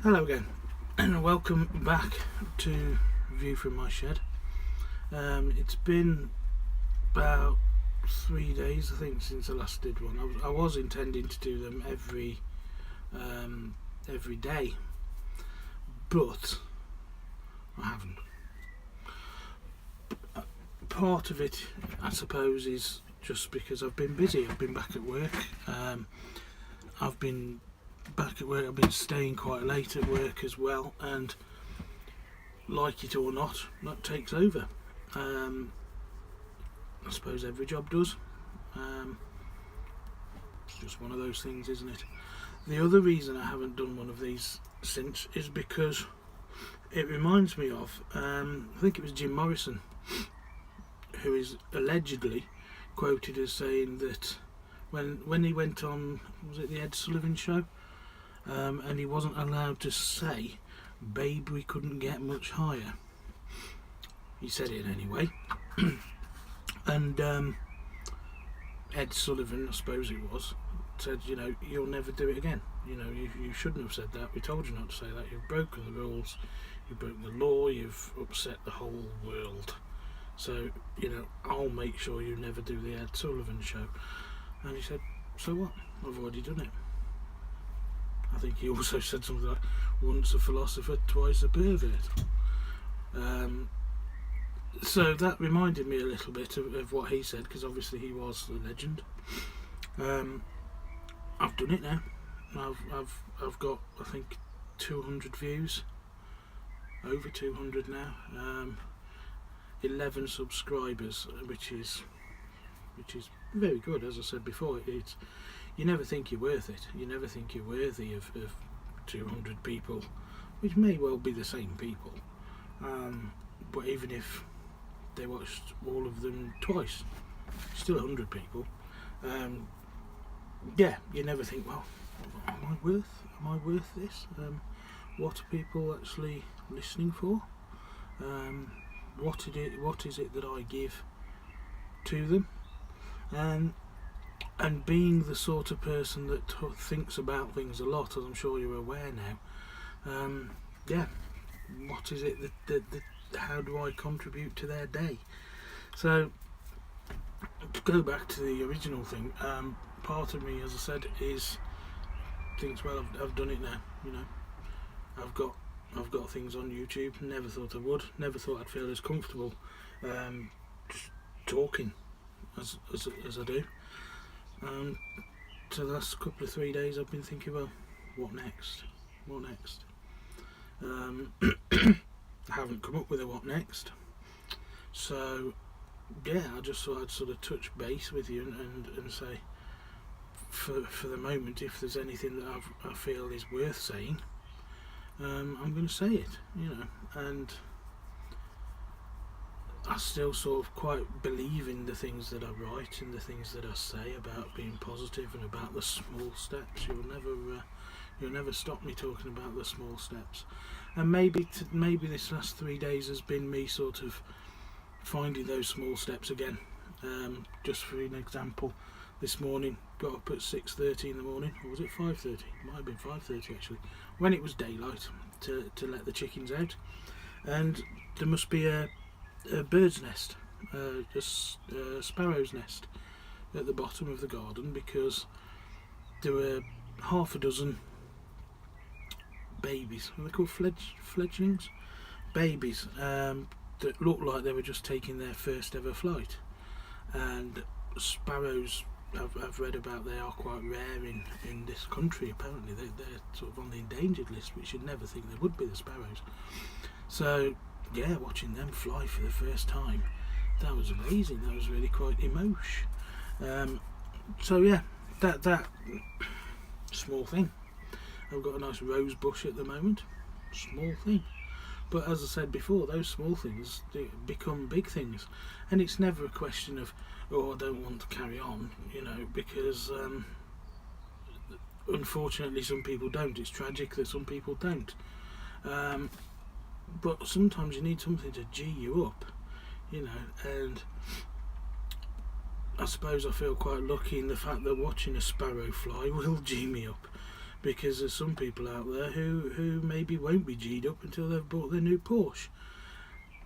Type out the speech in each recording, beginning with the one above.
Hello again, and welcome back to View from My Shed. It's been about 3 days, I think, since I last did one. I was intending to do them every day, but I haven't. Part of it, I suppose, is just because I've been busy. I've been back at work. I've been back at work. I've been staying quite late at work as well, and like it or not, that takes over. I suppose every job does. It's just one of those things, isn't it? The other reason I haven't done one of these since is because it reminds me of, I think it was Jim Morrison, who is allegedly quoted as saying that when he went on, was it the Ed Sullivan Show, and he wasn't allowed to say, "Babe, we couldn't get much higher." He said it anyway. And Ed Sullivan, I suppose it was, said, "You'll never do it again. You shouldn't have said that. We told you not to say that. You've broken the rules. You've broken the law. You've upset the whole world. So, I'll make sure you never do the Ed Sullivan Show." And he said, "So what? I've already done it." I think he also said something like, "Once a philosopher, twice a pervert." So that reminded me a little bit of what he said, because obviously he was a legend. I've done it now. I've got, I think, 200 views, over 200 now. 11 subscribers, which is very good. As I said before, you never think you're worth it. You never think you're worthy of 200 people, which may well be the same people. But even if they watched all of them twice, still 100 people. You never think, well, am I worth this? What are people actually listening for? What is it that I give to them? And being the sort of person that thinks about things a lot, as I'm sure you're aware now, what is it that how do I contribute to their day? So, to go back to the original thing, part of me, as I said, thinks, well, I've done it now. I've got things on YouTube. Never thought I would. Never thought I'd feel as comfortable just talking as I do. So the last couple of 3 days, I've been thinking, well, what next? I haven't come up with a what next. So I just thought I'd sort of touch base with you and say, for the moment, if there's anything that I feel is worth saying, I'm going to say it, and I still sort of quite believe in the things that I write and the things that I say about being positive and about the small steps. You'll never stop me talking about the small steps. And maybe this last 3 days has been me sort of finding those small steps again. Just for an example, this morning got up at 6:30 in the morning, or was it 5:30? It might have been 5:30 actually, when it was daylight, to let the chickens out. And there must be a bird's nest, a sparrow's nest at the bottom of the garden, because there were half a dozen babies. Are they called fledglings? Babies that looked like they were just taking their first ever flight. And sparrows, I've read about, they are quite rare in this country. Apparently they're sort of on the endangered list, which you'd never think they would be, the sparrows. So watching them fly for the first time, that was amazing. That was really quite emotion. That small thing. I've got a nice rose bush at the moment. Small thing. But as I said before, those small things become big things. And it's never a question of, I don't want to carry on, because unfortunately some people don't. It's tragic that some people don't. But sometimes you need something to G you up, and I suppose I feel quite lucky in the fact that watching a sparrow fly will G me up, because there's some people out there who maybe won't be G'd up until they've bought their new Porsche.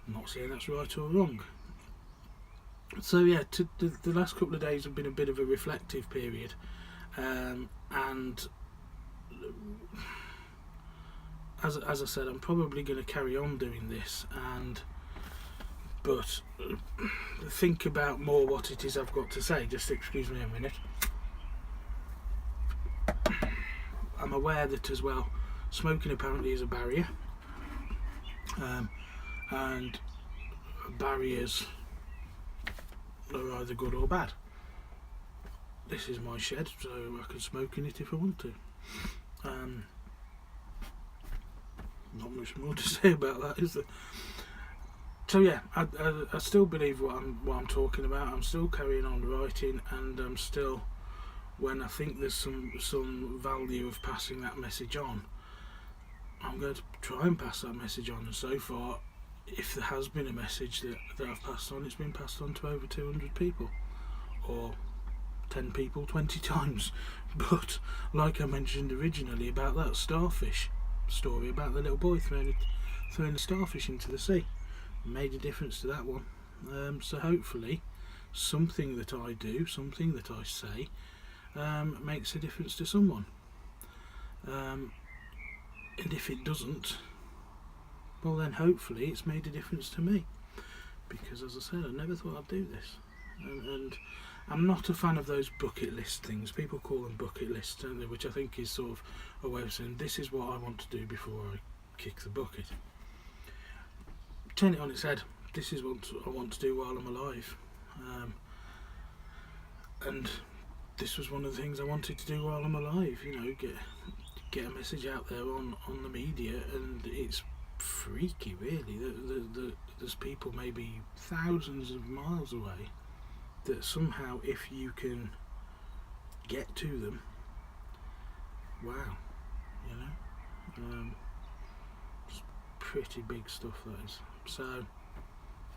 I'm not saying that's right or wrong. So yeah, the last couple of days have been a bit of a reflective period, and as I said, I'm probably going to carry on doing this, but think about more what it is I've got to say. Just excuse me a minute. I'm aware that as well, smoking apparently is a barrier, and barriers are either good or bad. This is my shed, so I can smoke in it if I want to. Not much more to say about that, is there? So yeah, I still believe what I'm talking about. I'm still carrying on writing, and I'm still, when I think there's some value of passing that message on, I'm going to try and pass that message on. And so far, if there has been a message that I've passed on, it's been passed on to over 200 people, or 10 people 20 times. But like I mentioned originally about that starfish story, about the little boy throwing the starfish into the sea, made a difference to that one. So hopefully something that I do, something that I say, makes a difference to someone. And if it doesn't, well then hopefully it's made a difference to me, because as I said, I never thought I'd do this, and I'm not a fan of those bucket list things. People call them bucket lists, don't they? Which I think is sort of a way of saying, this is what I want to do before I kick the bucket. Turn it on its head. This is what I want to do while I'm alive, and this was one of the things I wanted to do while I'm alive. You know, get a message out there on the media, and it's freaky, really. There's people maybe thousands of miles away that somehow, if you can get to them, wow, you know, it's pretty big stuff, that is. So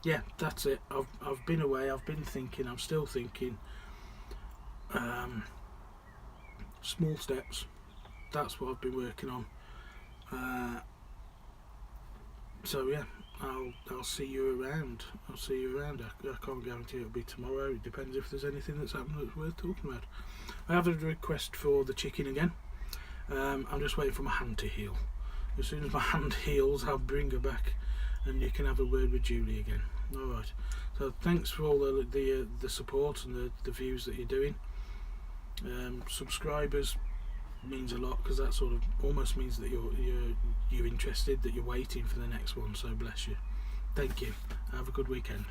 yeah, that's it. I've been away, I've been thinking, I'm still thinking. Small steps, that's what I've been working on. So yeah, I'll see you around. I can't guarantee it'll be tomorrow. It depends if there's anything that's happened that's worth talking about. I have a request for the chicken again. I'm just waiting for my hand to heal. As soon as my hand heals, I'll bring her back, and you can have a word with Julie again. All right. So thanks for all the support and the views that you're doing. Subscribers means a lot, because that sort of almost means that you're interested, that you're waiting for the next one. So bless you. Thank you. Have a good weekend.